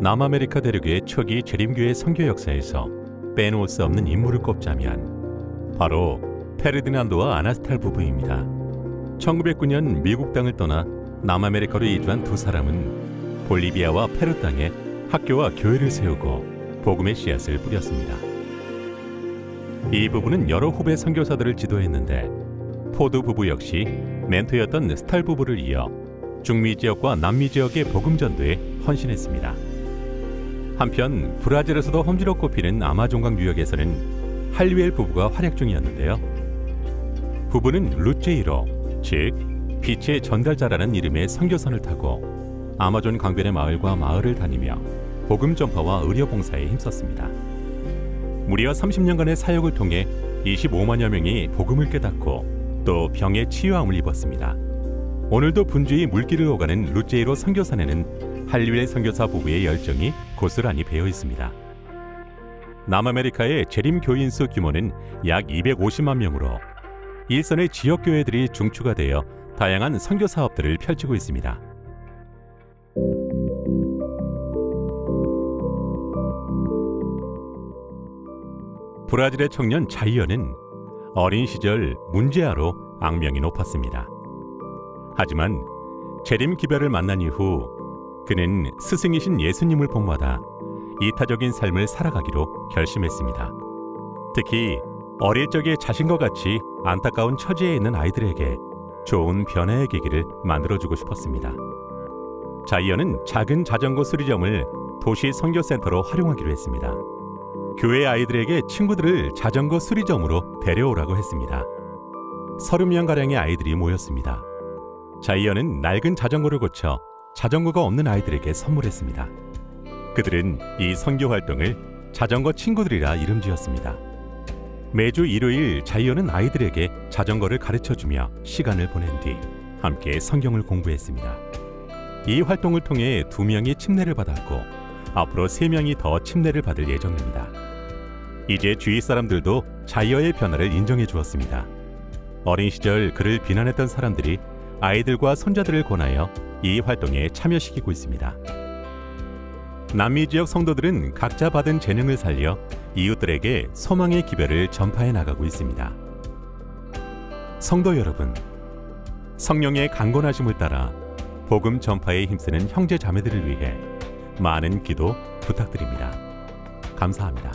남아메리카 대륙의 초기 재림교회 선교 역사에서 빼놓을 수 없는 인물을 꼽자면 바로 페르디난도와 아나스탈 부부입니다. 1909년 미국 땅을 떠나 남아메리카로 이주한 두 사람은 볼리비아와 페루 땅에 학교와 교회를 세우고 복음의 씨앗을 뿌렸습니다. 이 부부는 여러 후배 선교사들을 지도했는데 포드 부부 역시 멘토였던 스탈 부부를 이어 중미 지역과 남미 지역의 복음 전도에 헌신했습니다. 한편 브라질에서도 험지로 꼽히는 아마존강 유역에서는 할리웰 부부가 활약 중이었는데요. 부부는 루체이로, 즉 빛의 전달자라는 이름의 선교선을 타고 아마존 강변의 마을과 마을을 다니며 복음 전파와 의료 봉사에 힘썼습니다. 무려 30년간의 사역을 통해 25만여 명이 복음을 깨닫고 또 병의 치유함을 입었습니다. 오늘도 분주히 물길을 오가는 루체이로 선교산에는 할리웰 선교사 부부의 열정이 고스란히 배어 있습니다. 남아메리카의 재림 교인 수 규모는 약 250만 명으로 일선의 지역 교회들이 중추가 되어 다양한 선교 사업들을 펼치고 있습니다. 브라질의 청년 자이어는 어린 시절 문제아로 악명이 높았습니다. 하지만 재림 기별을 만난 이후 그는 스승이신 예수님을 본받아 이타적인 삶을 살아가기로 결심했습니다. 특히 어릴 적에 자신과 같이 안타까운 처지에 있는 아이들에게 좋은 변화의 계기를 만들어주고 싶었습니다. 자이어는 작은 자전거 수리점을 도시 선교센터로 활용하기로 했습니다. 교회 아이들에게 친구들을 자전거 수리점으로 데려오라고 했습니다. 30명가량의 아이들이 모였습니다. 자이어는 낡은 자전거를 고쳐 자전거가 없는 아이들에게 선물했습니다. 그들은 이 선교 활동을 자전거 친구들이라 이름 지었습니다. 매주 일요일 자이어는 아이들에게 자전거를 가르쳐주며 시간을 보낸 뒤 함께 성경을 공부했습니다. 이 활동을 통해 2명이 침례를 받았고 앞으로 3명이 더 침례를 받을 예정입니다. 이제 주위 사람들도 자이어의 변화를 인정해 주었습니다. 어린 시절 그를 비난했던 사람들이 아이들과 손자들을 권하여 이 활동에 참여시키고 있습니다. 남미 지역 성도들은 각자 받은 재능을 살려 이웃들에게 소망의 기별을 전파해 나가고 있습니다. 성도 여러분, 성령의 강건하심을 따라 복음 전파에 힘쓰는 형제 자매들을 위해 많은 기도 부탁드립니다. 감사합니다.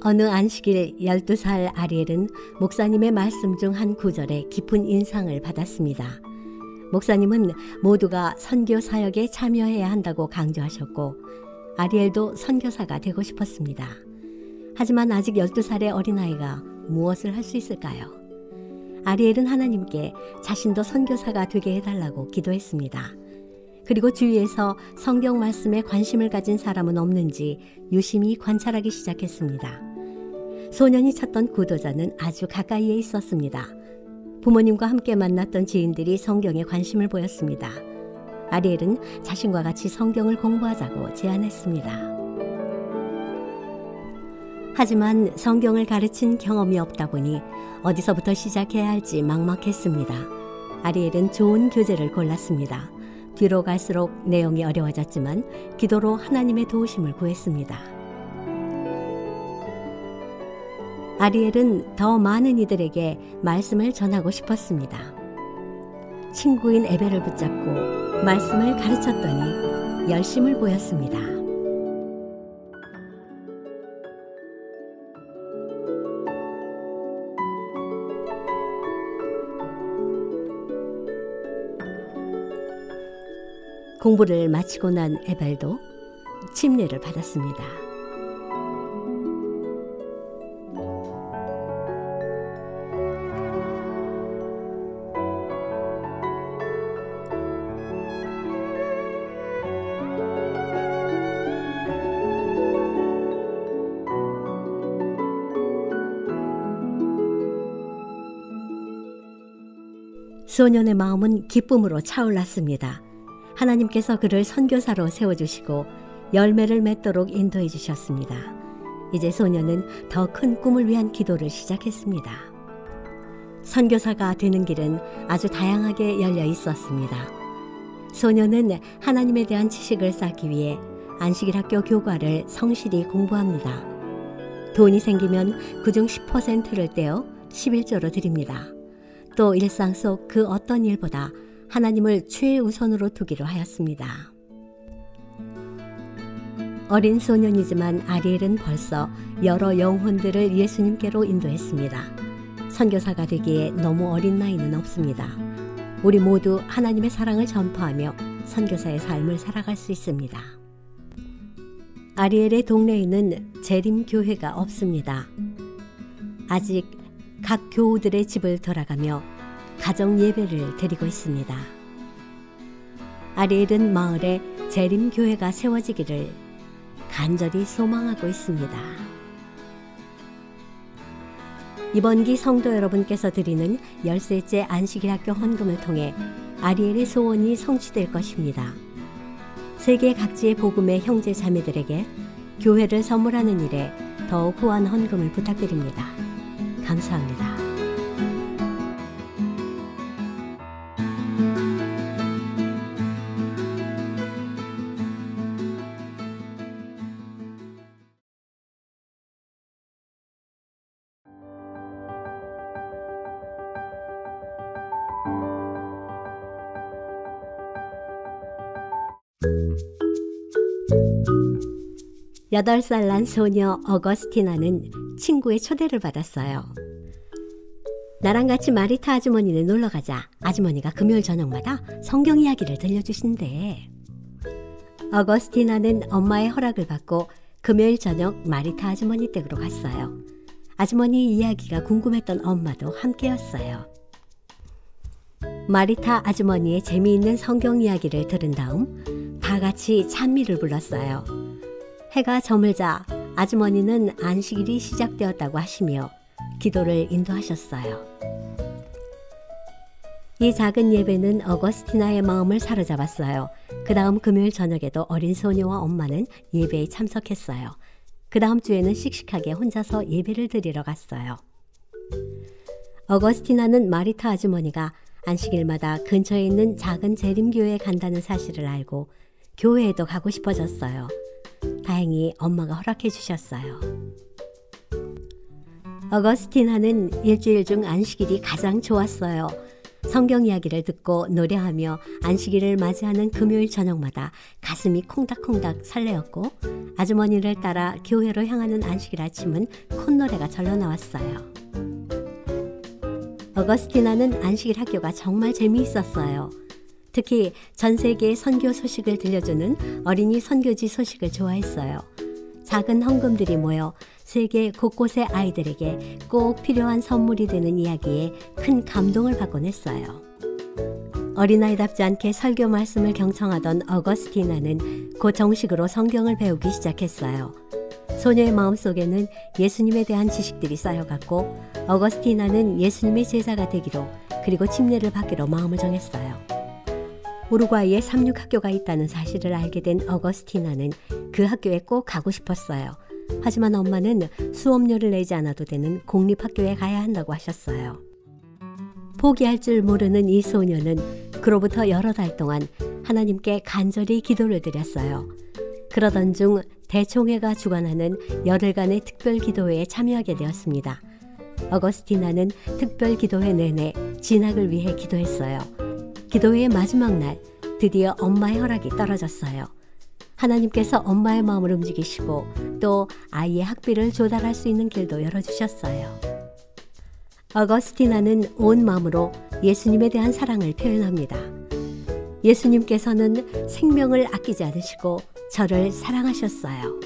어느 안식일 12살 아리엘은 목사님의 말씀 중 한 구절에 깊은 인상을 받았습니다. 목사님은 모두가 선교 사역에 참여해야 한다고 강조하셨고 아리엘도 선교사가 되고 싶었습니다. 하지만 아직 12살의 어린아이가 무엇을 할 수 있을까요? 아리엘은 하나님께 자신도 선교사가 되게 해달라고 기도했습니다. 그리고 주위에서 성경 말씀에 관심을 가진 사람은 없는지 유심히 관찰하기 시작했습니다. 소년이 찾던 구도자는 아주 가까이에 있었습니다. 부모님과 함께 만났던 지인들이 성경에 관심을 보였습니다. 아리엘은 자신과 같이 성경을 공부하자고 제안했습니다. 하지만 성경을 가르친 경험이 없다 보니 어디서부터 시작해야 할지 막막했습니다. 아리엘은 좋은 교재를 골랐습니다. 뒤로 갈수록 내용이 어려워졌지만 기도로 하나님의 도우심을 구했습니다. 아리엘은 더 많은 이들에게 말씀을 전하고 싶었습니다. 친구인 에벨을 붙잡고 말씀을 가르쳤더니 열심을 보였습니다. 공부를 마치고 난 에벨도 침례를 받았습니다. 소년의 마음은 기쁨으로 차올랐습니다. 하나님께서 그를 선교사로 세워주시고 열매를 맺도록 인도해 주셨습니다. 이제 소년은 더 큰 꿈을 위한 기도를 시작했습니다. 선교사가 되는 길은 아주 다양하게 열려 있었습니다. 소년은 하나님에 대한 지식을 쌓기 위해 안식일 학교 교과를 성실히 공부합니다. 돈이 생기면 그중 10%를 떼어 11조로 드립니다. 또 일상 속 그 어떤 일보다 하나님을 최우선으로 두기로 하였습니다. 어린 소년이지만 아리엘은 벌써 여러 영혼들을 예수님께로 인도했습니다. 선교사가 되기에 너무 어린 나이는 없습니다. 우리 모두 하나님의 사랑을 전파하며 선교사의 삶을 살아갈 수 있습니다. 아리엘의 동네에는 재림교회가 없습니다. 아직 각 교우들의 집을 돌아가며 가정 예배를 드리고 있습니다. 아리엘은 마을에 재림교회가 세워지기를 간절히 소망하고 있습니다. 이번 기 성도 여러분께서 드리는 13째 안식일 학교 헌금을 통해 아리엘의 소원이 성취될 것입니다. 세계 각지의 복음의 형제 자매들에게 교회를 선물하는 일에 더욱 후한 헌금을 부탁드립니다. 감사합니다. 여덟 살 난 소녀 어거스티나는 친구의 초대를 받았어요. 나랑 같이 마리타 아주머니네 놀러가자. 아주머니가 금요일 저녁마다 성경 이야기를 들려주신대. 어거스티나는 엄마의 허락을 받고 금요일 저녁 마리타 아주머니 댁으로 갔어요. 아주머니 이야기가 궁금했던 엄마도 함께였어요. 마리타 아주머니의 재미있는 성경 이야기를 들은 다음 다 같이 찬미를 불렀어요. 해가 저물자 아주머니는 안식일이 시작되었다고 하시며 기도를 인도하셨어요. 이 작은 예배는 어거스티나의 마음을 사로잡았어요. 그 다음 금요일 저녁에도 어린 소녀와 엄마는 예배에 참석했어요. 그 다음 주에는 씩씩하게 혼자서 예배를 드리러 갔어요. 어거스티나는 마리타 아주머니가 안식일마다 근처에 있는 작은 재림교회에 간다는 사실을 알고 교회에도 가고 싶어졌어요. 다행히 엄마가 허락해 주셨어요. 어거스티나는 일주일 중 안식일이 가장 좋았어요. 성경 이야기를 듣고 노래하며 안식일을 맞이하는 금요일 저녁마다 가슴이 콩닥콩닥 설레었고 아주머니를 따라 교회로 향하는 안식일 아침은 콧노래가 절로 나왔어요. 어거스티나는 안식일 학교가 정말 재미있었어요. 특히 전 세계의 선교 소식을 들려주는 어린이 선교지 소식을 좋아했어요. 작은 헌금들이 모여 세계 곳곳의 아이들에게 꼭 필요한 선물이 되는 이야기에 큰 감동을 받곤 했어요. 어린아이답지 않게 설교 말씀을 경청하던 어거스티나는 곧 정식으로 성경을 배우기 시작했어요. 소녀의 마음속에는 예수님에 대한 지식들이 쌓여갔고 어거스티나는 예수님의 제자가 되기로 그리고 침례를 받기로 마음을 정했어요. 우루과이에 삼육학교가 있다는 사실을 알게 된 어거스티나는 그 학교에 꼭 가고 싶었어요. 하지만 엄마는 수업료를 내지 않아도 되는 공립학교에 가야 한다고 하셨어요. 포기할 줄 모르는 이 소녀는 그로부터 여러 달 동안 하나님께 간절히 기도를 드렸어요. 그러던 중 대총회가 주관하는 열흘간의 특별기도회에 참여하게 되었습니다. 어거스티나는 특별기도회 내내 진학을 위해 기도했어요. 기도회의 마지막 날 드디어 엄마의 허락이 떨어졌어요. 하나님께서 엄마의 마음을 움직이시고 또 아이의 학비를 조달할 수 있는 길도 열어주셨어요. 어거스티나는 온 마음으로 예수님에 대한 사랑을 표현합니다. 예수님께서는 생명을 아끼지 않으시고 저를 사랑하셨어요.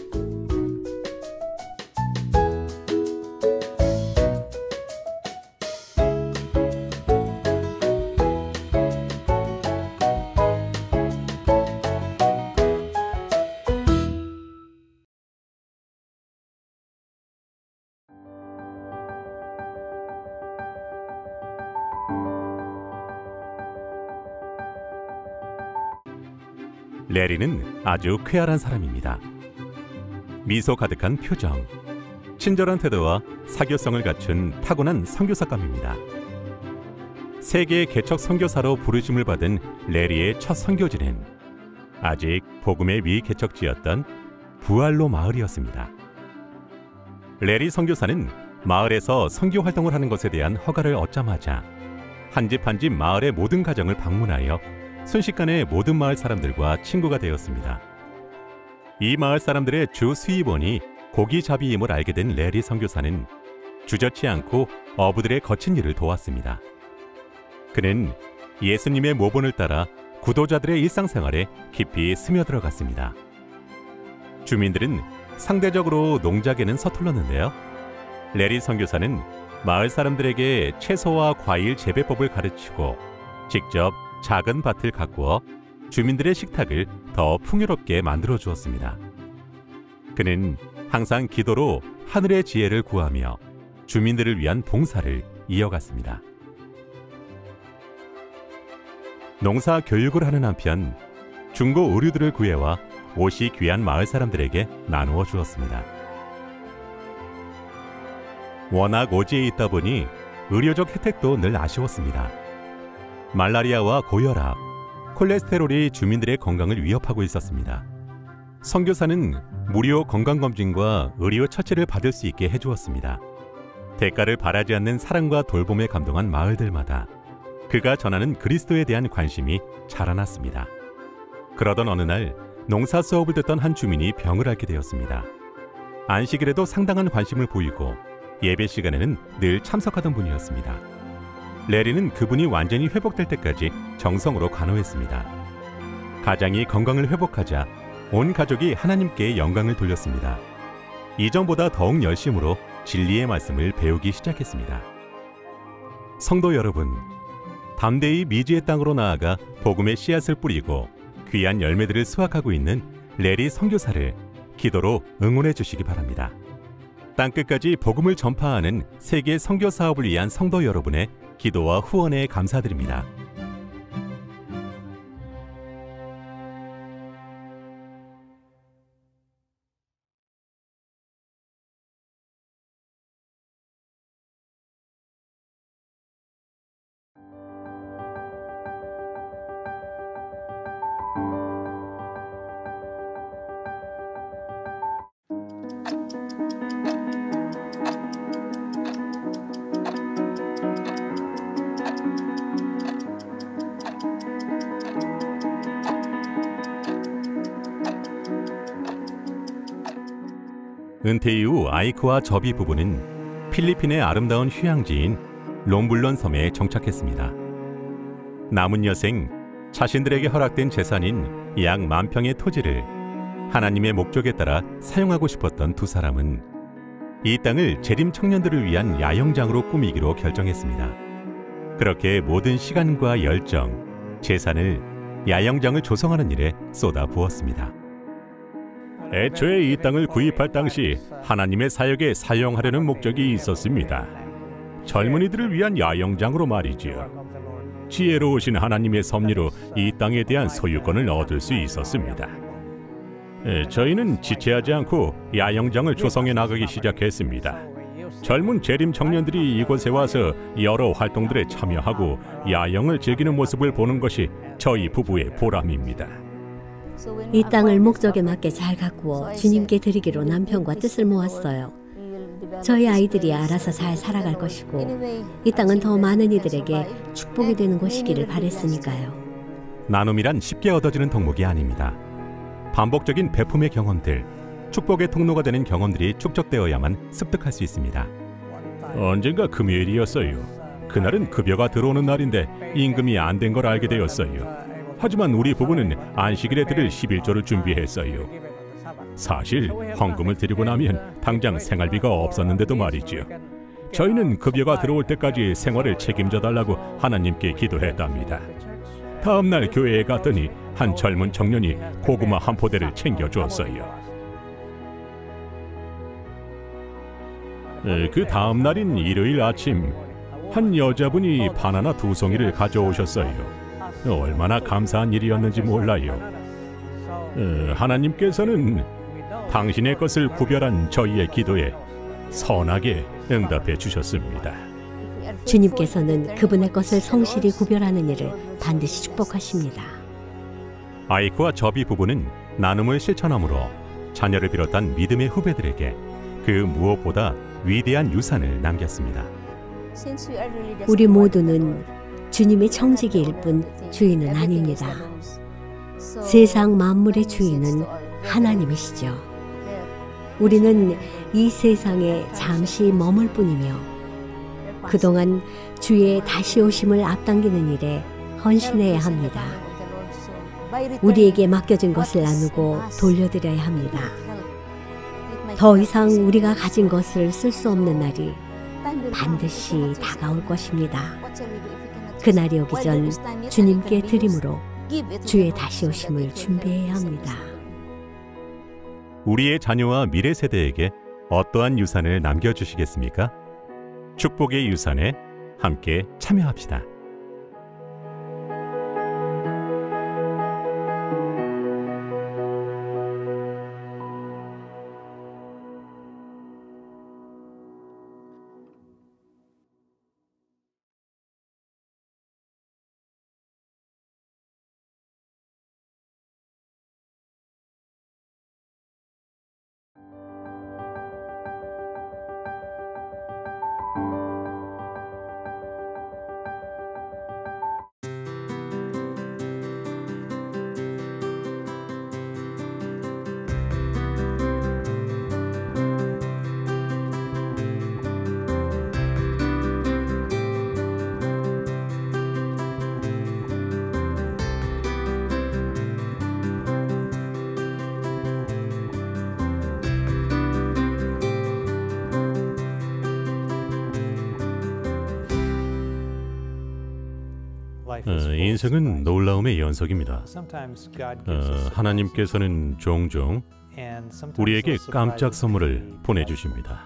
레리는 아주 쾌활한 사람입니다. 미소 가득한 표정, 친절한 태도와 사교성을 갖춘 타고난 선교사감입니다. 세계 개척 선교사로 부르심을 받은 레리의 첫 선교지는 아직 복음의 미개척지였던 부알로 마을이었습니다. 레리 선교사는 마을에서 선교 활동을 하는 것에 대한 허가를 얻자마자 한 집 한 집 마을의 모든 가정을 방문하여 순식간에 모든 마을 사람들과 친구가 되었습니다. 이 마을 사람들의 주 수입원이 고기잡이임을 알게 된 레리 선교사는 주저치 않고 어부들의 거친 일을 도왔습니다. 그는 예수님의 모본을 따라 구도자들의 일상생활에 깊이 스며들어갔습니다. 주민들은 상대적으로 농작에는 서툴렀는데요. 레리 선교사는 마을 사람들에게 채소와 과일 재배법을 가르치고 직접 작은 밭을 가꾸어 주민들의 식탁을 더 풍요롭게 만들어 주었습니다. 그는 항상 기도로 하늘의 지혜를 구하며 주민들을 위한 봉사를 이어갔습니다. 농사 교육을 하는 한편 중고 의류들을 구해와 옷이 귀한 마을 사람들에게 나누어 주었습니다. 워낙 오지에 있다 보니 의료적 혜택도 늘 아쉬웠습니다. 말라리아와 고혈압, 콜레스테롤이 주민들의 건강을 위협하고 있었습니다. 선교사는 무료 건강검진과 의료 처치를 받을 수 있게 해주었습니다. 대가를 바라지 않는 사랑과 돌봄에 감동한 마을들마다 그가 전하는 그리스도에 대한 관심이 자라났습니다. 그러던 어느 날 농사 수업을 듣던 한 주민이 병을 앓게 되었습니다. 안식일에도 상당한 관심을 보이고 예배 시간에는 늘 참석하던 분이었습니다. 레리는 그분이 완전히 회복될 때까지 정성으로 간호했습니다. 가장이 건강을 회복하자 온 가족이 하나님께 영광을 돌렸습니다. 이전보다 더욱 열심으로 진리의 말씀을 배우기 시작했습니다. 성도 여러분, 담대히 미지의 땅으로 나아가 복음의 씨앗을 뿌리고 귀한 열매들을 수확하고 있는 레리 선교사를 기도로 응원해 주시기 바랍니다. 땅끝까지 복음을 전파하는 세계 선교 사업을 위한 성도 여러분의 기도와 후원에 감사드립니다. 은퇴 이후 아이크와 저비 부부는 필리핀의 아름다운 휴양지인 롬블론 섬에 정착했습니다. 남은 여생 자신들에게 허락된 재산인 약 10,000평의 토지를 하나님의 목적에 따라 사용하고 싶었던 두 사람은 이 땅을 재림 청년들을 위한 야영장으로 꾸미기로 결정했습니다. 그렇게 모든 시간과 열정, 재산을 야영장을 조성하는 일에 쏟아 부었습니다. 애초에 이 땅을 구입할 당시 하나님의 사역에 사용하려는 목적이 있었습니다. 젊은이들을 위한 야영장으로 말이지요. 지혜로우신 하나님의 섭리로 이 땅에 대한 소유권을 얻을 수 있었습니다. 저희는 지체하지 않고 야영장을 조성해 나가기 시작했습니다. 젊은 재림 청년들이 이곳에 와서 여러 활동들에 참여하고 야영을 즐기는 모습을 보는 것이 저희 부부의 보람입니다. 이 땅을 목적에 맞게 잘 가꾸어 주님께 드리기로 남편과 뜻을 모았어요. 저희 아이들이 알아서 잘 살아갈 것이고 이 땅은 더 많은 이들에게 축복이 되는 곳이기를 바랬으니까요. 나눔이란 쉽게 얻어지는 덕목이 아닙니다. 반복적인 베품의 경험들, 축복의 통로가 되는 경험들이 축적되어야만 습득할 수 있습니다. 언젠가 금요일이었어요. 그날은 급여가 들어오는 날인데 임금이 안 된 걸 알게 되었어요. 하지만 우리 부부는 안식일에 드릴 11조를 준비했어요. 사실 헌금을 드리고 나면 당장 생활비가 없었는데도 말이죠. 저희는 급여가 들어올 때까지 생활을 책임져 달라고 하나님께 기도했답니다. 다음 날 교회에 갔더니 한 젊은 청년이 고구마 한 포대를 챙겨주었어요. 그 다음 날인 일요일 아침, 한 여자분이 바나나 2송이를 가져오셨어요. 얼마나 감사한 일이었는지 몰라요. 하나님께서는 당신의 것을 구별한 저희의 기도에 선하게 응답해 주셨습니다. 주님께서는 그분의 것을 성실히 구별하는 일을 반드시 축복하십니다. 아이크와 저비 부부는 나눔을 실천함으로 자녀를 비롯한 믿음의 후배들에게 그 무엇보다 위대한 유산을 남겼습니다. 우리 모두는 주님의 청지기일 뿐 주인은 아닙니다. 세상 만물의 주인은 하나님이시죠. 우리는 이 세상에 잠시 머물 뿐이며 그동안 주의 다시 오심을 앞당기는 일에 헌신해야 합니다. 우리에게 맡겨진 것을 나누고 돌려드려야 합니다. 더 이상 우리가 가진 것을 쓸 수 없는 날이 반드시 다가올 것입니다. 그날이 오기 전 주님께 드림으로 주의 다시 오심을 준비해야 합니다. 우리의 자녀와 미래 세대에게 어떠한 유산을 남겨주시겠습니까? 축복의 유산에 함께 참여합시다. 인생은 놀라움의 연속입니다. 하나님께서는 종종 우리에게 깜짝 선물을 보내주십니다.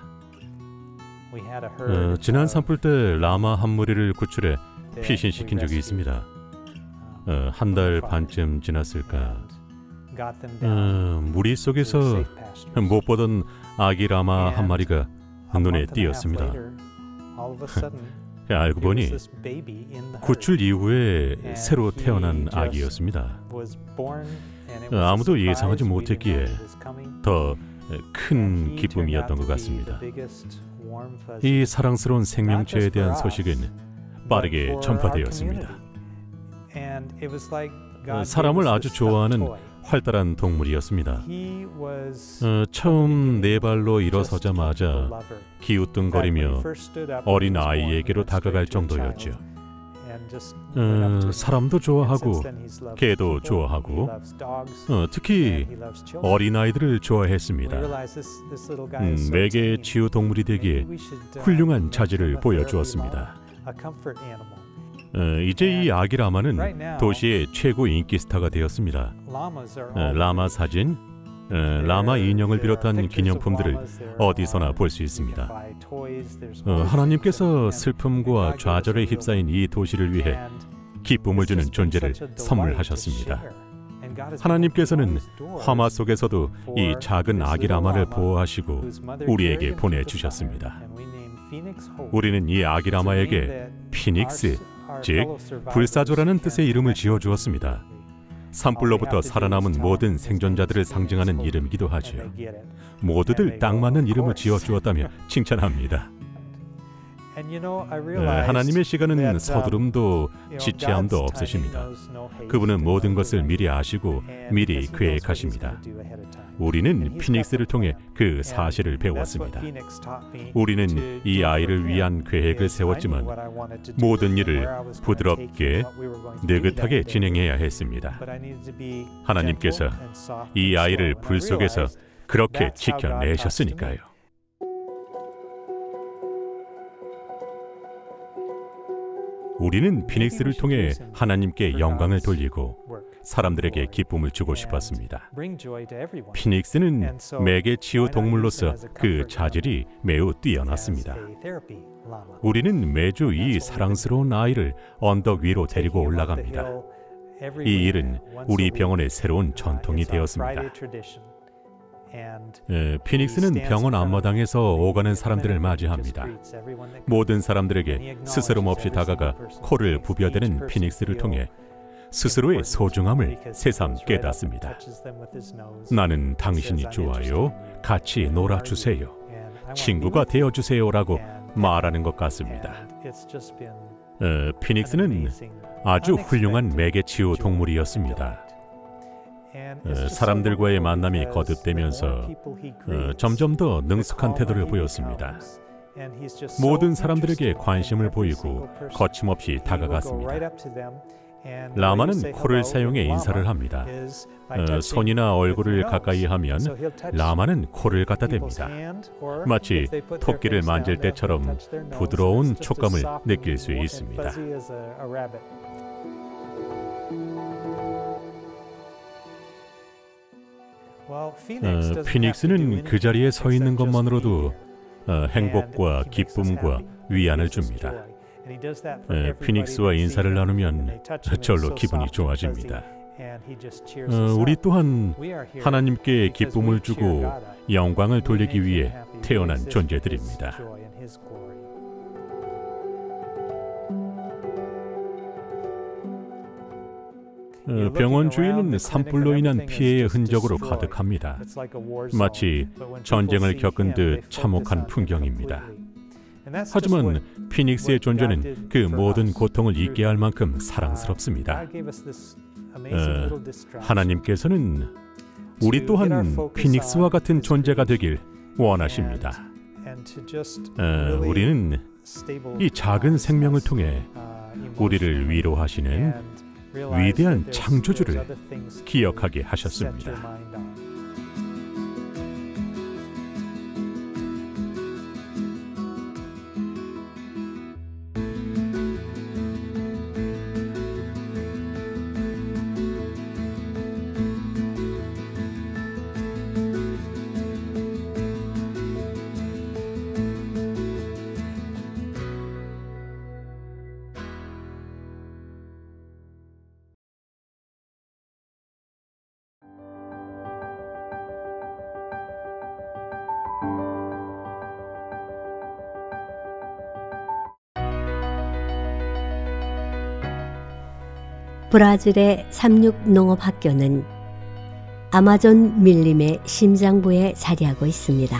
지난 산불 때 라마 한 무리를 구출해 피신시킨 적이 있습니다. 한 달 반쯤 지났을까, 무리 속에서 못 보던 아기 라마 한 마리가 눈에 띄었습니다. 알고 보니 구출 이후에 새로 태어난 아기였습니다. 아무도 예상하지 못했기에 더 큰 기쁨이었던 것 같습니다. 이 사랑스러운 생명체에 대한 소식은 빠르게 전파되었습니다. 사람을 아주 좋아하는 활달한 동물이었습니다. 처음 네 발로 일어서자마자 기우뚱거리며 어린 아이에게로 다가갈 정도였죠. 사람도 좋아하고 개도 좋아하고 특히 어린아이들을 좋아했습니다. 매개 치유 동물이 되기에 훌륭한 자질을 보여주었습니다. 이제 이 아기 라마는 도시의 최고 인기 스타가 되었습니다. 라마 사진, 라마 인형을 비롯한 기념품들을 어디서나 볼 수 있습니다. 하나님께서 슬픔과 좌절에 휩싸인 이 도시를 위해 기쁨을 주는 존재를 선물하셨습니다. 하나님께서는 화마 속에서도 이 작은 아기 라마를 보호하시고 우리에게 보내주셨습니다. 우리는 이 아기 라마에게 피닉스, 즉 불사조라는 뜻의 이름을 지어주었습니다. 산불로부터 살아남은 모든 생존자들을 상징하는 이름이기도 하죠. 모두들 딱 맞는 이름을 지어주었다며 칭찬합니다. 하나님의 시간은 서두름도 지체함도 없으십니다. 그분은 모든 것을 미리 아시고 미리 계획하십니다. 우리는 피닉스를 통해 그 사실을 배웠습니다. 우리는 이 아이를 위한 계획을 세웠지만 모든 일을 부드럽게 느긋하게 진행해야 했습니다. 하나님께서 이 아이를 불 속에서 그렇게 지켜내셨으니까요. 우리는 피닉스를 통해 하나님께 영광을 돌리고 사람들에게 기쁨을 주고 싶었습니다. 피닉스는 매개 치유 동물로서 그 자질이 매우 뛰어났습니다. 우리는 매주 이 사랑스러운 아이를 언덕 위로 데리고 올라갑니다. 이 일은 우리 병원의 새로운 전통이 되었습니다. 피닉스는 병원 앞마당에서 오가는 사람들을 맞이합니다. 모든 사람들에게 스스럼 없이 다가가 코를 부벼대는 피닉스를 통해 스스로의 소중함을 새삼 깨닫습니다. 나는 당신이 좋아요. 같이 놀아주세요. 친구가 되어주세요라고 말하는 것 같습니다. 피닉스는 아주 훌륭한 매개치유 동물이었습니다. 사람들과의 만남이 거듭되면서 점점 더 능숙한 태도를 보였습니다. 모든 사람들에게 관심을 보이고 거침없이 다가갔습니다. 라마는 코를 사용해 인사를 합니다. 손이나 얼굴을 가까이 하면 라마는 코를 갖다 댑니다. 마치 토끼를 만질 때처럼 부드러운 촉감을 느낄 수 있습니다. 피닉스는 그 자리에 서 있는 것만으로도 행복과 기쁨과 위안을 줍니다. 피닉스와 인사를 나누면 절로 기분이 좋아집니다. 우리 또한 하나님께 기쁨을 주고 영광을 돌리기 위해 태어난 존재들입니다. 병원 주위는 산불로 인한 피해의 흔적으로 가득합니다. 마치 전쟁을 겪은 듯 참혹한 풍경입니다. 하지만 피닉스의 존재는 그 모든 고통을 잊게 할 만큼 사랑스럽습니다. 하나님께서는 우리 또한 피닉스와 같은 존재가 되길 원하십니다. 우리는 이 작은 생명을 통해 우리를 위로하시는 위대한 창조주를 기억하게 하셨습니다. 브라질의 삼육농업학교는 아마존 밀림의 심장부에 자리하고 있습니다.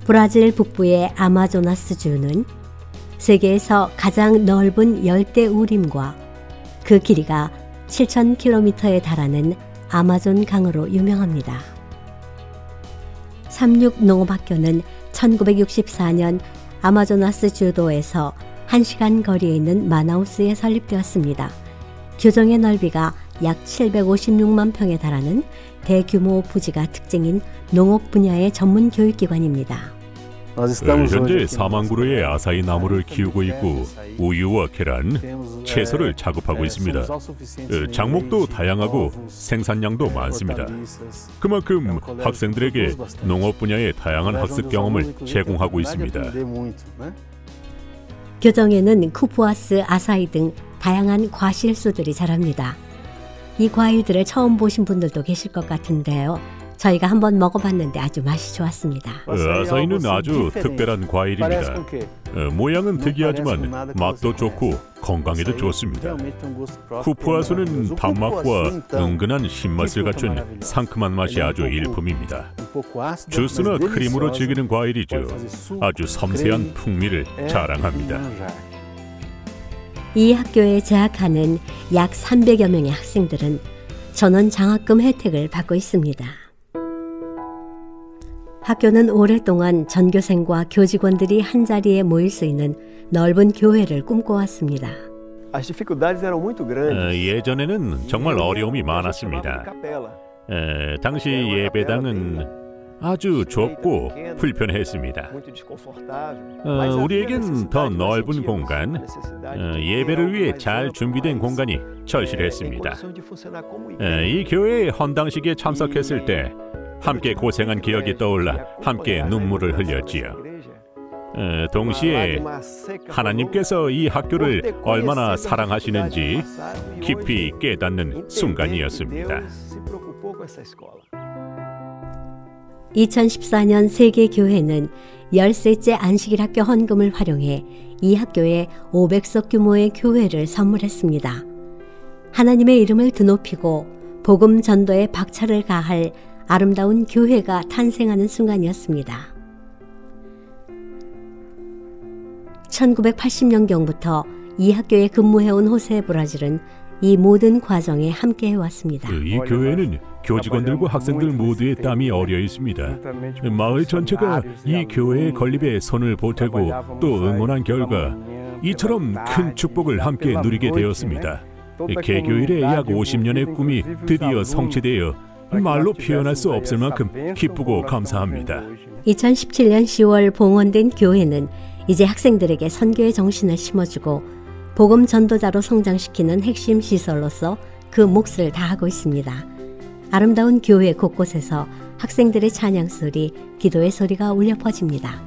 브라질 북부의 아마조나스주는 세계에서 가장 넓은 열대 우림과 그 길이가 7,000km에 달하는 아마존 강으로 유명합니다. 삼육농업학교는 1964년 아마조나스 주도에서 1시간 거리에 있는 마나우스에 설립되었습니다. 교정의 넓이가 약 756만 평에 달하는 대규모 부지가 특징인 농업 분야의 전문 교육기관입니다. 현재 4만 그루의 아사히 나무를 키우고 있고 우유와 계란, 채소를 작업하고 있습니다. 작목도 다양하고 생산량도 많습니다. 그만큼 학생들에게 농업 분야의 다양한 학습 경험을 제공하고 있습니다. 교정에는 쿠푸아스, 아사히 등 다양한 과실수들이 자랍니다. 이 과일들을 처음 보신 분들도 계실 것 같은데요. 저희가 한번 먹어봤는데 아주 맛이 좋았습니다. 아사히는 아주 특별한 과일입니다. 모양은 특이하지만 맛도 좋고 건강에도 좋습니다. 쿠푸아수는 단맛과 은근한 신맛을 갖춘 상큼한 맛이 아주 일품입니다. 주스나 크림으로 즐기는 과일이죠. 아주 섬세한 풍미를 자랑합니다. 이 학교에 재학하는 약 300여 명의 학생들은 전원 장학금 혜택을 받고 있습니다. 학교는 오랫동안 전교생과 교직원들이 한자리에 모일 수 있는 넓은 교회를 꿈꿔왔습니다. 예전에는 정말 어려움이 많았습니다. 당시 예배당은 아주 좁고 불편했습니다. 우리에겐 더 넓은 공간, 예배를 위해 잘 준비된 공간이 절실했습니다. 이 교회의 헌당식에 참석했을 때 함께 고생한 기억이 떠올라 함께 눈물을 흘렸지요. 동시에 하나님께서 이 학교를 얼마나 사랑하시는지 깊이 깨닫는 순간이었습니다. 2014년 세계교회는 13째 안식일학교 헌금을 활용해 이 학교에 500석 규모의 교회를 선물했습니다. 하나님의 이름을 드높이고 복음 전도에 박차를 가할 아름다운 교회가 탄생하는 순간이었습니다. 1980년경부터 이 학교에 근무해온 호세 브라질은 이 모든 과정에 함께해왔습니다. 이 교회는 교직원들과 학생들 모두의 땀이 어려 있습니다. 마을 전체가 이 교회의 건립에 손을 보태고 또 응원한 결과 이처럼 큰 축복을 함께 누리게 되었습니다. 개교 이래 약 50년의 꿈이 드디어 성취되어 말로 표현할 수 없을 만큼 기쁘고 감사합니다. 2017년 10월 봉헌된 교회는 이제 학생들에게 선교의 정신을 심어주고 복음 전도자로 성장시키는 핵심 시설로서 그 몫을 다하고 있습니다. 아름다운 교회 곳곳에서 학생들의 찬양 소리, 기도의 소리가 울려 퍼집니다.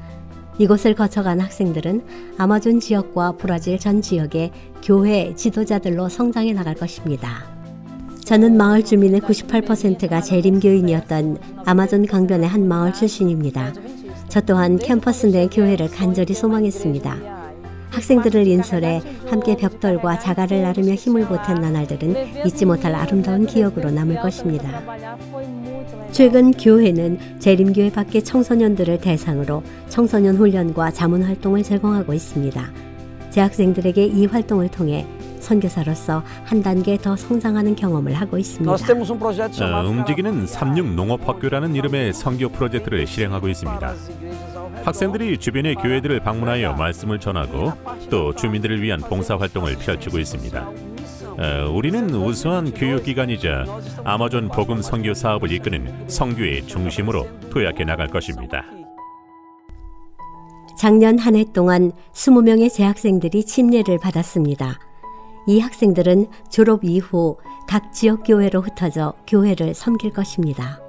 이곳을 거쳐간 학생들은 아마존 지역과 브라질 전 지역의 교회 지도자들로 성장해 나갈 것입니다. 저는 마을 주민의 98%가 재림교인이었던 아마존 강변의 한 마을 출신입니다. 저 또한 캠퍼스 내 교회를 간절히 소망했습니다. 학생들을 인솔해 함께 벽돌과 자갈을 나르며 힘을 보탠 나날들은 잊지 못할 아름다운 기억으로 남을 것입니다. 최근 교회는 재림교회 밖의 청소년들을 대상으로 청소년 훈련과 자문 활동을 제공하고 있습니다. 재학생들에게 이 활동을 통해 선교사로서 한 단계 더 성장하는 경험을 하고 있습니다. 움직이는 36농업학교라는 이름의 선교 프로젝트를 실행하고 있습니다. 학생들이 주변의 교회들을 방문하여 말씀을 전하고 또 주민들을 위한 봉사활동을 펼치고 있습니다. 우리는 우수한 교육기관이자 아마존 복음 선교 사업을 이끄는 선교의 중심으로 도약해 나갈 것입니다. 작년 한 해 동안 20명의 재학생들이 침례를 받았습니다. 이 학생들은 졸업 이후 각 지역 교회로 흩어져 교회를 섬길 것입니다.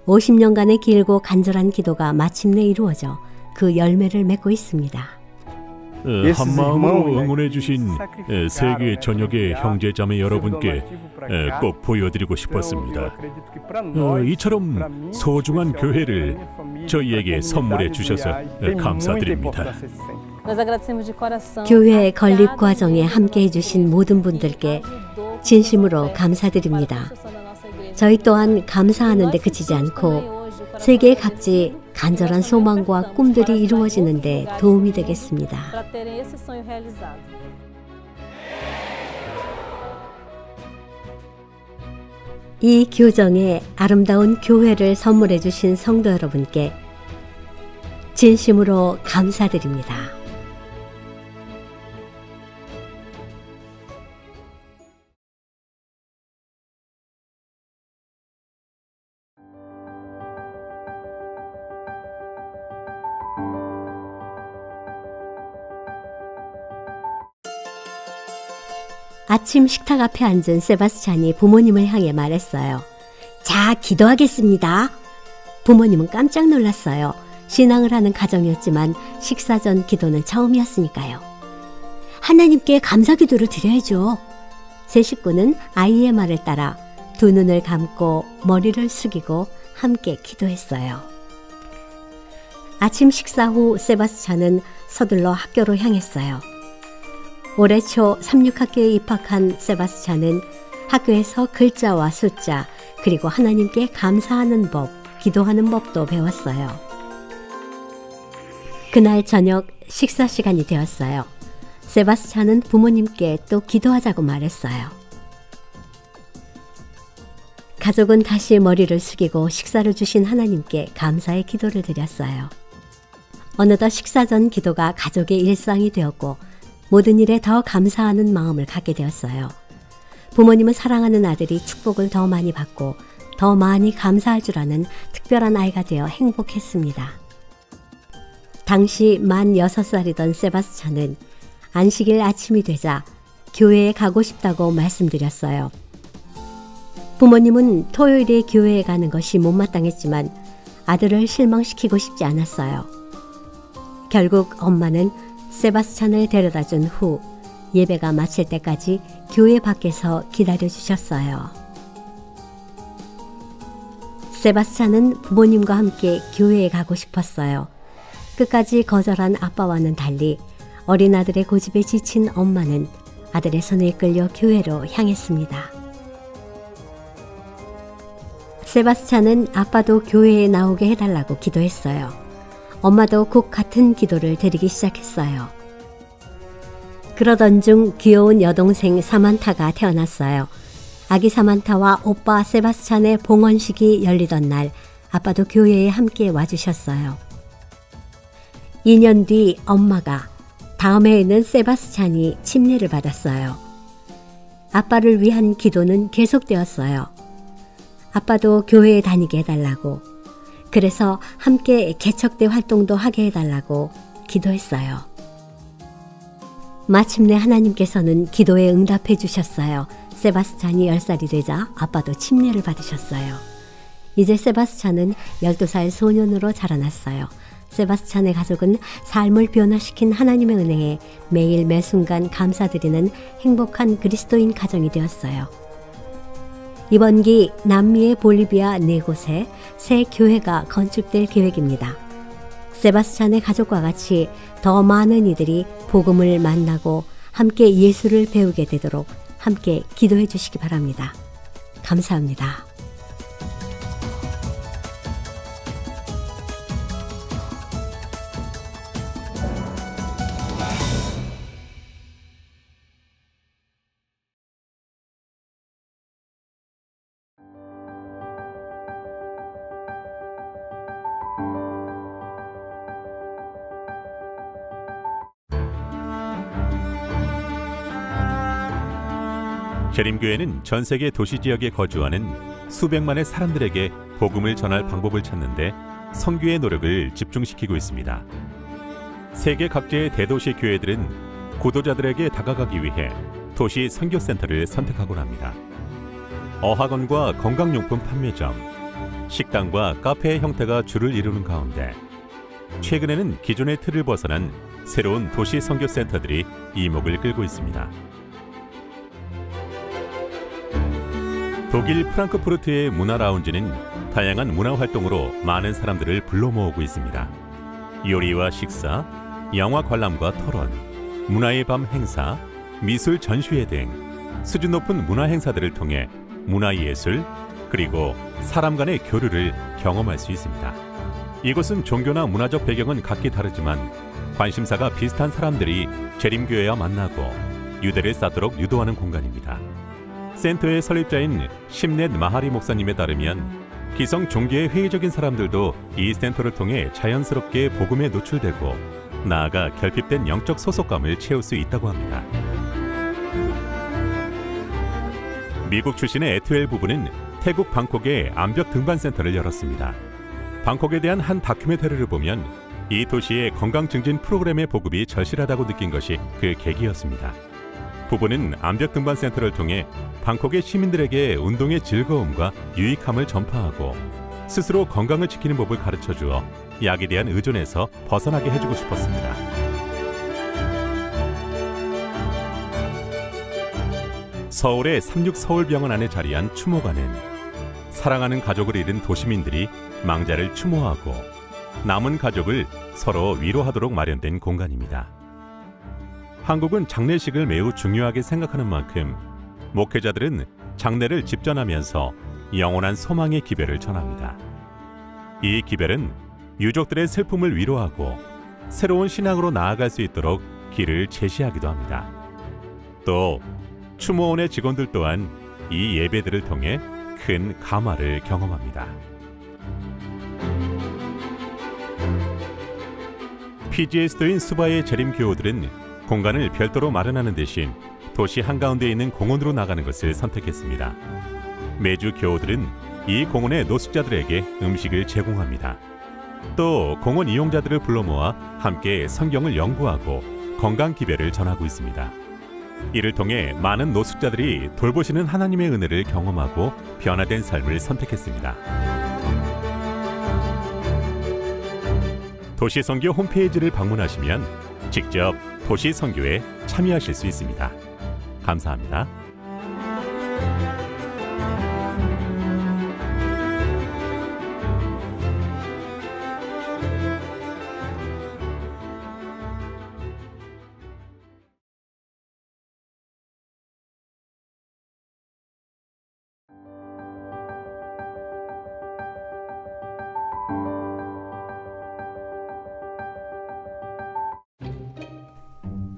50년간의 길고 간절한 기도가 마침내 이루어져 그 열매를 맺고 있습니다. 한 마음으로 응원해 주신 세계 전역의 형제자매 여러분께 꼭 보여드리고 싶었습니다. 이처럼 소중한 교회를 저희에게 선물해 주셔서 감사드립니다. 교회 건립 과정에 함께해 주신 모든 분들께 진심으로 감사드립니다. 저희 또한 감사하는 데 그치지 않고 세계 각지 간절한 소망과 꿈들이 이루어지는 데 도움이 되겠습니다. 이 교정에 아름다운 교회를 선물해 주신 성도 여러분께 진심으로 감사드립니다. 아침 식탁 앞에 앉은 세바스찬이 부모님을 향해 말했어요. 자, 기도하겠습니다. 부모님은 깜짝 놀랐어요. 신앙을 하는 가정이었지만 식사 전 기도는 처음이었으니까요. 하나님께 감사 기도를 드려야죠. 세 식구는 아이의 말을 따라 두 눈을 감고 머리를 숙이고 함께 기도했어요. 아침 식사 후 세바스찬은 서둘러 학교로 향했어요. 올해 초 36학교에 입학한 세바스찬은 학교에서 글자와 숫자 그리고 하나님께 감사하는 법, 기도하는 법도 배웠어요. 그날 저녁 식사 시간이 되었어요. 세바스찬은 부모님께 또 기도하자고 말했어요. 가족은 다시 머리를 숙이고 식사를 주신 하나님께 감사의 기도를 드렸어요. 어느덧 식사 전 기도가 가족의 일상이 되었고 모든 일에 더 감사하는 마음을 갖게 되었어요. 부모님은 사랑하는 아들이 축복을 더 많이 받고 더 많이 감사할 줄 아는 특별한 아이가 되어 행복했습니다. 당시 만 6살이던 세바스찬은 안식일 아침이 되자 교회에 가고 싶다고 말씀드렸어요. 부모님은 토요일에 교회에 가는 것이 못마땅했지만 아들을 실망시키고 싶지 않았어요. 결국 엄마는 세바스찬을 데려다 준 후 예배가 마칠 때까지 교회 밖에서 기다려 주셨어요. 세바스찬은 부모님과 함께 교회에 가고 싶었어요. 끝까지 거절한 아빠와는 달리 어린 아들의 고집에 지친 엄마는 아들의 손에 이끌려 교회로 향했습니다. 세바스찬은 아빠도 교회에 나오게 해달라고 기도했어요. 엄마도 곧 같은 기도를 드리기 시작했어요. 그러던 중 귀여운 여동생 사만타가 태어났어요. 아기 사만타와 오빠 세바스찬의 봉헌식이 열리던 날 아빠도 교회에 함께 와주셨어요. 2년 뒤 엄마가 다음 해에는 세바스찬이 침례를 받았어요. 아빠를 위한 기도는 계속되었어요. 아빠도 교회에 다니게 해달라고, 그래서 함께 개척대 활동도 하게 해달라고 기도했어요. 마침내 하나님께서는 기도에 응답해 주셨어요. 세바스찬이 10살이 되자 아빠도 침례를 받으셨어요. 이제 세바스찬은 12살 소년으로 자라났어요. 세바스찬의 가족은 삶을 변화시킨 하나님의 은혜에 매일 매순간 감사드리는 행복한 그리스도인 가정이 되었어요. 이번 기 남미의 볼리비아 4곳에 새 교회가 건축될 계획입니다. 세바스찬의 가족과 같이 더 많은 이들이 복음을 만나고 함께 예수를 배우게 되도록 함께 기도해 주시기 바랍니다. 감사합니다. 재림교회는 전 세계 도시 지역에 거주하는 수백만의 사람들에게 복음을 전할 방법을 찾는데 선교의 노력을 집중시키고 있습니다. 세계 각지의 대도시 교회들은 구도자들에게 다가가기 위해 도시 선교센터를 선택하곤 합니다. 어학원과 건강용품 판매점, 식당과 카페의 형태가 주를 이루는 가운데 최근에는 기존의 틀을 벗어난 새로운 도시 선교센터들이 이목을 끌고 있습니다. 독일 프랑크푸르트의 문화라운지는 다양한 문화활동으로 많은 사람들을 불러 모으고 있습니다. 요리와 식사, 영화 관람과 토론, 문화의 밤 행사, 미술 전시회 등 수준 높은 문화 행사들을 통해 문화예술, 그리고 사람 간의 교류를 경험할 수 있습니다. 이곳은 종교나 문화적 배경은 각기 다르지만 관심사가 비슷한 사람들이 재림교회와 만나고 유대를 쌓도록 유도하는 공간입니다. 센터의 설립자인 심넷 마하리 목사님에 따르면 기성 종교의 회의적인 사람들도 이 센터를 통해 자연스럽게 복음에 노출되고 나아가 결핍된 영적 소속감을 채울 수 있다고 합니다. 미국 출신의 에투엘 부부는 태국 방콕에 암벽 등반센터를 열었습니다. 방콕에 대한 한 다큐멘터리를 보면 이 도시의 건강 증진 프로그램의 보급이 절실하다고 느낀 것이 그 계기였습니다. 부부는 암벽 등반 센터를 통해 방콕의 시민들에게 운동의 즐거움과 유익함을 전파하고 스스로 건강을 지키는 법을 가르쳐 주어 약에 대한 의존에서 벗어나게 해주고 싶었습니다. 서울의 36서울병원 안에 자리한 추모관은 사랑하는 가족을 잃은 도시민들이 망자를 추모하고 남은 가족을 서로 위로하도록 마련된 공간입니다. 한국은 장례식을 매우 중요하게 생각하는 만큼 목회자들은 장례를 집전하면서 영원한 소망의 기별을 전합니다. 이 기별은 유족들의 슬픔을 위로하고 새로운 신앙으로 나아갈 수 있도록 길을 제시하기도 합니다. 또 추모원의 직원들 또한 이 예배들을 통해 큰 감화를 경험합니다. 피지의 수도인 수바의 재림교우들은 공간을 별도로 마련하는 대신 도시 한가운데 있는 공원으로 나가는 것을 선택했습니다. 매주 교우들은 이 공원의 노숙자들에게 음식을 제공합니다. 또 공원 이용자들을 불러 모아 함께 성경을 연구하고 건강 기별을 전하고 있습니다. 이를 통해 많은 노숙자들이 돌보시는 하나님의 은혜를 경험하고 변화된 삶을 선택했습니다. 도시선교 홈페이지를 방문하시면 직접 도시선교에 참여하실 수 있습니다. 감사합니다.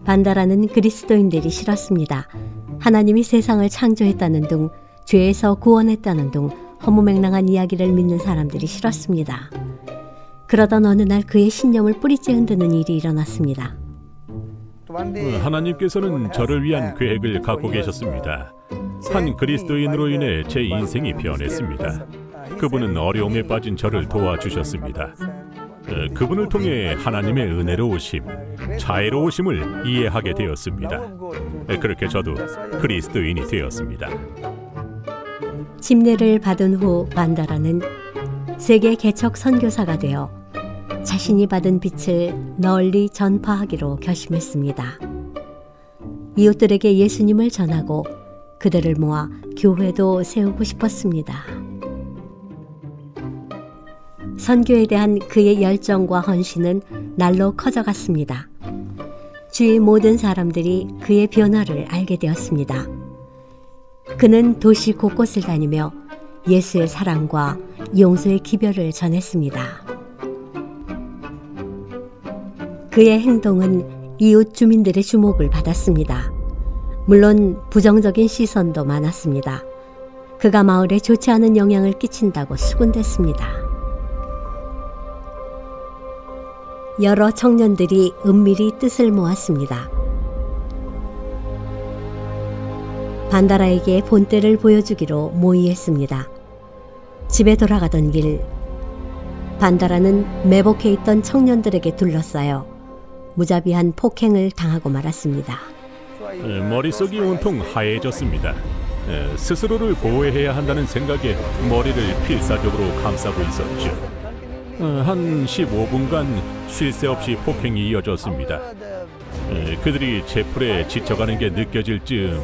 반다라는 그리스도인들이 싫었습니다. 하나님이 세상을 창조했다는 둥, 죄에서 구원했다는 둥, 허무맹랑한 이야기를 믿는 사람들이 싫었습니다. 그러던 어느 날 그의 신념을 뿌리째 흔드는 일이 일어났습니다. 하나님께서는 저를 위한 계획을 갖고 계셨습니다. 한 그리스도인으로 인해 제 인생이 변했습니다. 그분은 어려움에 빠진 저를 도와주셨습니다. 그분을 통해 하나님의 은혜로우심, 자애로우심을 이해하게 되었습니다. 그렇게 저도 그리스도인이 되었습니다. 침례를 받은 후 반다라는 세계 개척 선교사가 되어 자신이 받은 빛을 널리 전파하기로 결심했습니다. 이웃들에게 예수님을 전하고 그들을 모아 교회도 세우고 싶었습니다. 선교에 대한 그의 열정과 헌신은 날로 커져갔습니다. 주위 모든 사람들이 그의 변화를 알게 되었습니다. 그는 도시 곳곳을 다니며 예수의 사랑과 용서의 기별을 전했습니다. 그의 행동은 이웃 주민들의 주목을 받았습니다. 물론 부정적인 시선도 많았습니다. 그가 마을에 좋지 않은 영향을 끼친다고 수군댔습니다. 여러 청년들이 은밀히 뜻을 모았습니다. 반다라에게 본때를 보여주기로 모의했습니다. 집에 돌아가던 길, 반다라는 매복해 있던 청년들에게 둘러싸여 무자비한 폭행을 당하고 말았습니다. 머릿속이 온통 하얘졌습니다. 스스로를 보호해야 한다는 생각에 머리를 필사적으로 감싸고 있었죠. 한 15분간 쉴 새 없이 폭행이 이어졌습니다. 그들이 제 풀에 지쳐가는 게 느껴질 즈음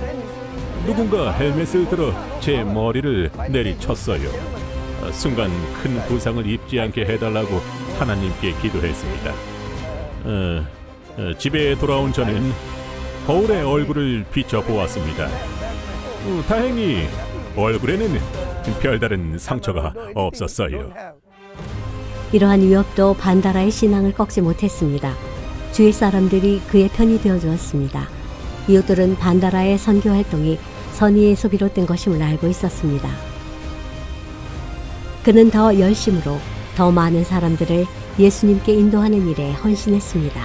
누군가 헬멧을 들어 제 머리를 내리쳤어요. 순간 큰 부상을 입지 않게 해달라고 하나님께 기도했습니다. 집에 돌아온 저는 거울에 얼굴을 비춰보았습니다. 다행히 얼굴에는 별다른 상처가 없었어요. 이러한 위협도 반다라의 신앙을 꺾지 못했습니다. 주위 사람들이 그의 편이 되어주었습니다. 이웃들은 반다라의 선교 활동이 선의에서 비롯된 것임을 알고 있었습니다. 그는 더 열심으로 더 많은 사람들을 예수님께 인도하는 일에 헌신했습니다.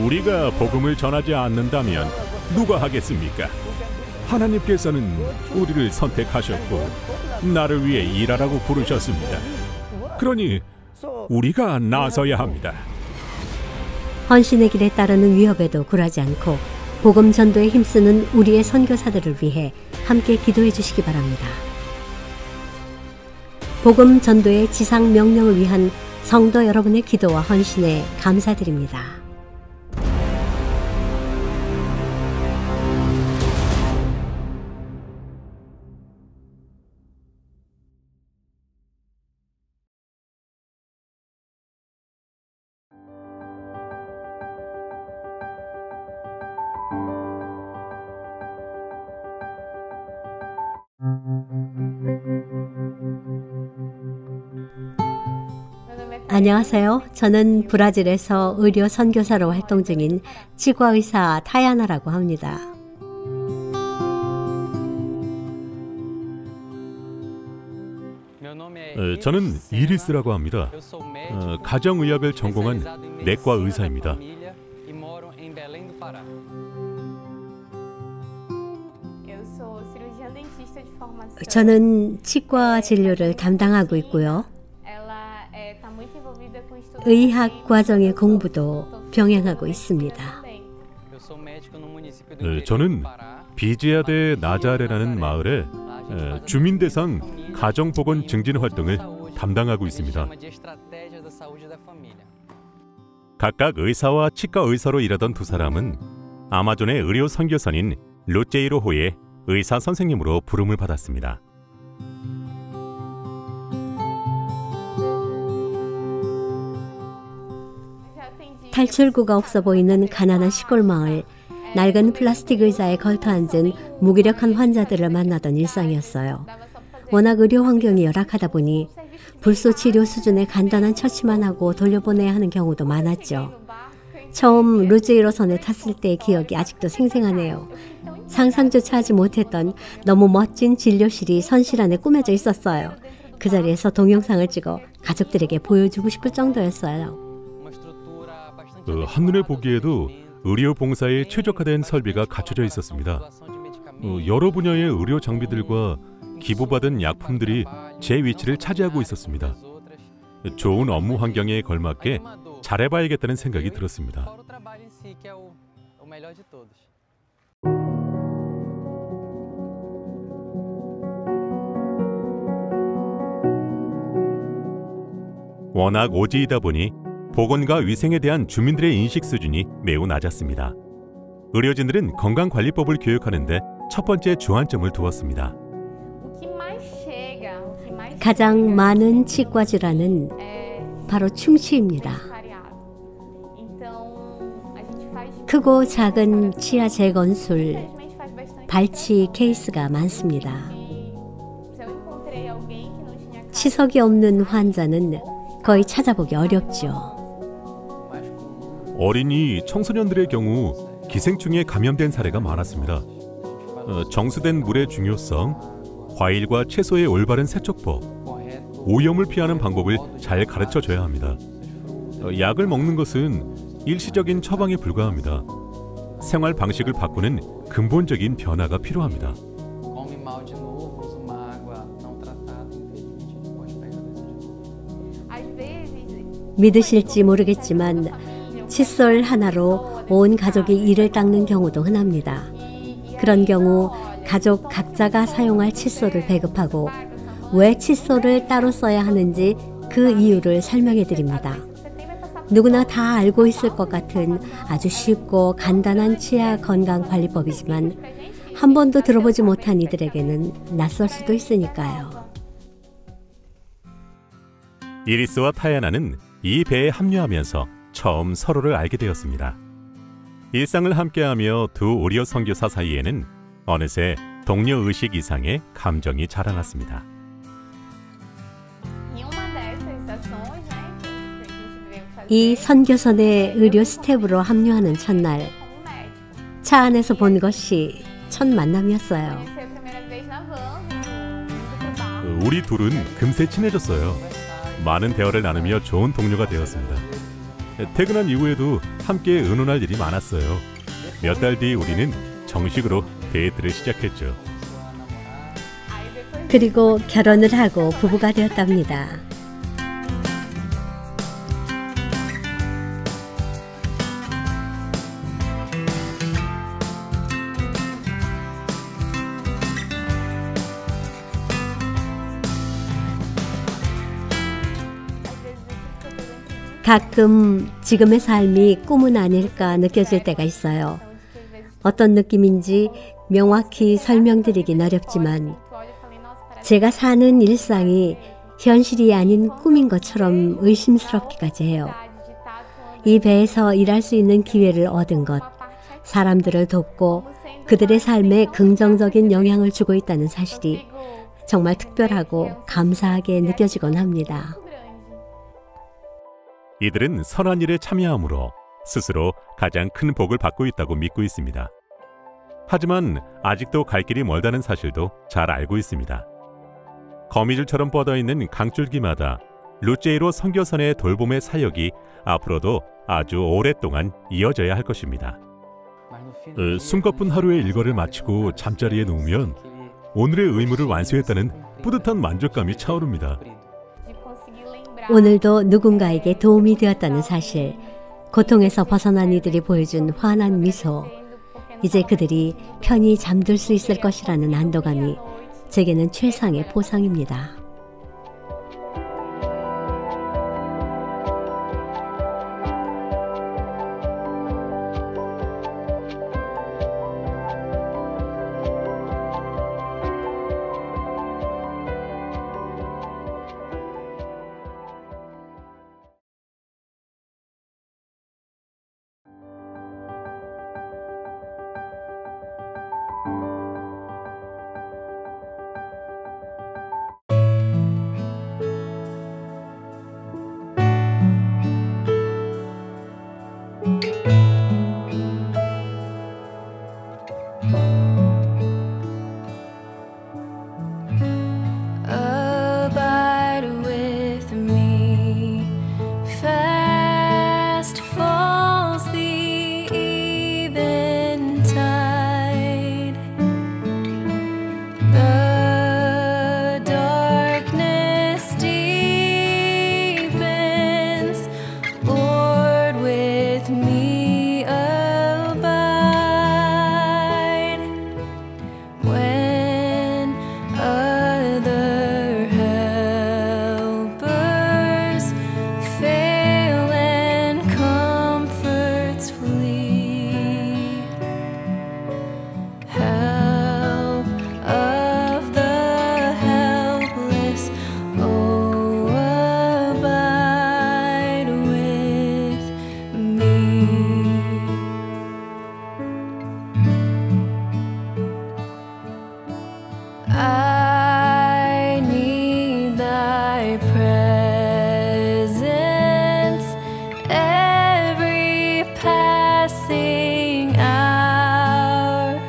우리가 복음을 전하지 않는다면 누가 하겠습니까? 하나님께서는 우리를 선택하셨고 나를 위해 일하라고 부르셨습니다. 그러니 우리가 나서야 합니다. 헌신의 길에 따르는 위협에도 굴하지 않고 복음 전도에 힘쓰는 우리의 선교사들을 위해 함께 기도해 주시기 바랍니다. 복음 전도의 지상 명령을 위한 성도 여러분의 기도와 헌신에 감사드립니다. 안녕하세요. 저는 브라질에서 의료 선교사로 활동 중인 치과의사 타야나라고 합니다. 저는 이리스라고 합니다. 가정의학을 전공한 내과 의사입니다. 저는 치과 진료를 담당하고 있고요. 의학 과정의 공부도 병행하고 있습니다. 저는 비지아데 나자레라는 마을에 주민대상 가정보건 증진 활동을 담당하고 있습니다. 각각 의사와 치과 의사로 일하던 두 사람은 아마존의 의료 선교선인 루제이로호의 의사 선생님으로 부름을 받았습니다. 탈출구가 없어 보이는 가난한 시골 마을, 낡은 플라스틱 의자에 걸터앉은 무기력한 환자들을 만나던 일상이었어요. 워낙 의료 환경이 열악하다 보니 불소 치료 수준의 간단한 처치만 하고 돌려보내야 하는 경우도 많았죠. 처음 루제이로선에 탔을 때의 기억이 아직도 생생하네요. 상상조차 하지 못했던 너무 멋진 진료실이 선실 안에 꾸며져 있었어요. 그 자리에서 동영상을 찍어 가족들에게 보여주고 싶을 정도였어요. 한눈에 보기에도 의료 봉사에 최적화된 설비가 갖춰져 있었습니다. 여러 분야의 의료 장비들과 기부받은 약품들이 제 위치를 차지하고 있었습니다. 좋은 업무 환경에 걸맞게 잘해봐야겠다는 생각이 들었습니다. 워낙 오지이다 보니 보건과 위생에 대한 주민들의 인식 수준이 매우 낮았습니다. 의료진들은 건강관리법을 교육하는데 첫 번째 주안점을 두었습니다. 가장 많은 치과 질환은 바로 충치입니다. 크고 작은 치아 재건술, 발치 케이스가 많습니다. 치석이 없는 환자는 거의 찾아보기 어렵죠. 어린이, 청소년들의 경우 기생충에 감염된 사례가 많았습니다. 정수된 물의 중요성, 과일과 채소의 올바른 세척법, 오염을 피하는 방법을 잘 가르쳐줘야 합니다. 약을 먹는 것은 일시적인 처방에 불과합니다. 생활 방식을 바꾸는 근본적인 변화가 필요합니다. 믿으실지 모르겠지만 칫솔 하나로 온 가족이 이를 닦는 경우도 흔합니다. 그런 경우 가족 각자가 사용할 칫솔을 배급하고 왜 칫솔을 따로 써야 하는지 그 이유를 설명해 드립니다. 누구나 다 알고 있을 것 같은 아주 쉽고 간단한 치아 건강관리법이지만 한 번도 들어보지 못한 이들에게는 낯설 수도 있으니까요. 이리스와 타야나는 이 배에 합류하면서 처음 서로를 알게 되었습니다. 일상을 함께하며 두 오리오 선교사 사이에는 어느새 동료의식 이상의 감정이 자라났습니다. 이 선교선의 의료 스텝으로 합류하는 첫날, 차 안에서 본 것이 첫 만남이었어요. 우리 둘은 금세 친해졌어요. 많은 대화를 나누며 좋은 동료가 되었습니다. 퇴근한 이후에도 함께 의논할 일이 많았어요. 몇 달 뒤 우리는 정식으로 데이트를 시작했죠. 그리고 결혼을 하고 부부가 되었답니다. 가끔 지금의 삶이 꿈은 아닐까 느껴질 때가 있어요. 어떤 느낌인지 명확히 설명드리긴 어렵지만 제가 사는 일상이 현실이 아닌 꿈인 것처럼 의심스럽기까지 해요. 이 배에서 일할 수 있는 기회를 얻은 것, 사람들을 돕고 그들의 삶에 긍정적인 영향을 주고 있다는 사실이 정말 특별하고 감사하게 느껴지곤 합니다. 이들은 선한 일에 참여함으로 스스로 가장 큰 복을 받고 있다고 믿고 있습니다. 하지만 아직도 갈 길이 멀다는 사실도 잘 알고 있습니다. 거미줄처럼 뻗어있는 강줄기마다 루제이로 선교선의 돌봄의 사역이 앞으로도 아주 오랫동안 이어져야 할 것입니다. 숨가쁜 하루의 일과를 마치고 잠자리에 누우면 오늘의 의무를 완수했다는 뿌듯한 만족감이 차오릅니다. 오늘도 누군가에게 도움이 되었다는 사실, 고통에서 벗어난 이들이 보여준 환한 미소, 이제 그들이 편히 잠들 수 있을 것이라는 안도감이 제게는 최상의 보상입니다. I need thy presence every passing hour.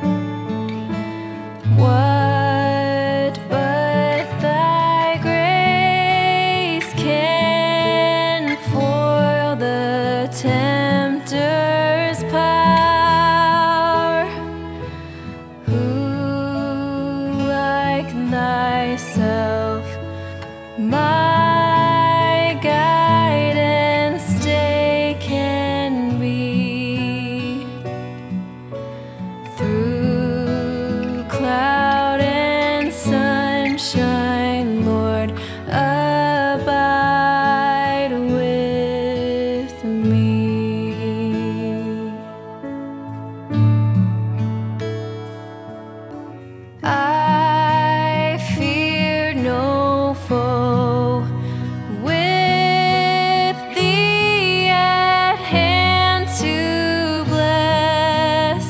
What but thy grace can foil the tempter's power? Who like thyself, my guide and stay can be? Through cloud and sunshine, Lord, abide with me. I fear no foe, with thee at hand to bless.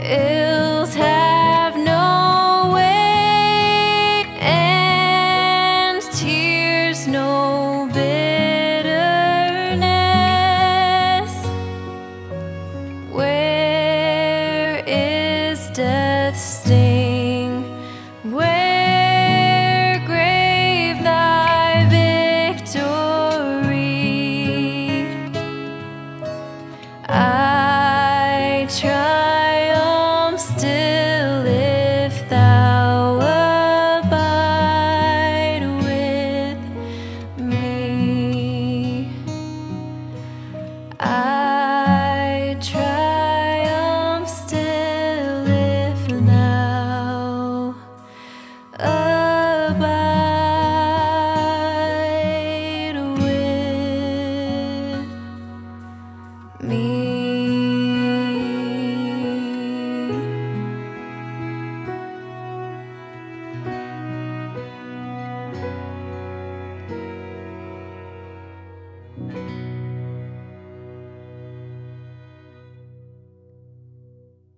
Ills have no way, and tears no bitterness. Where is death's sting?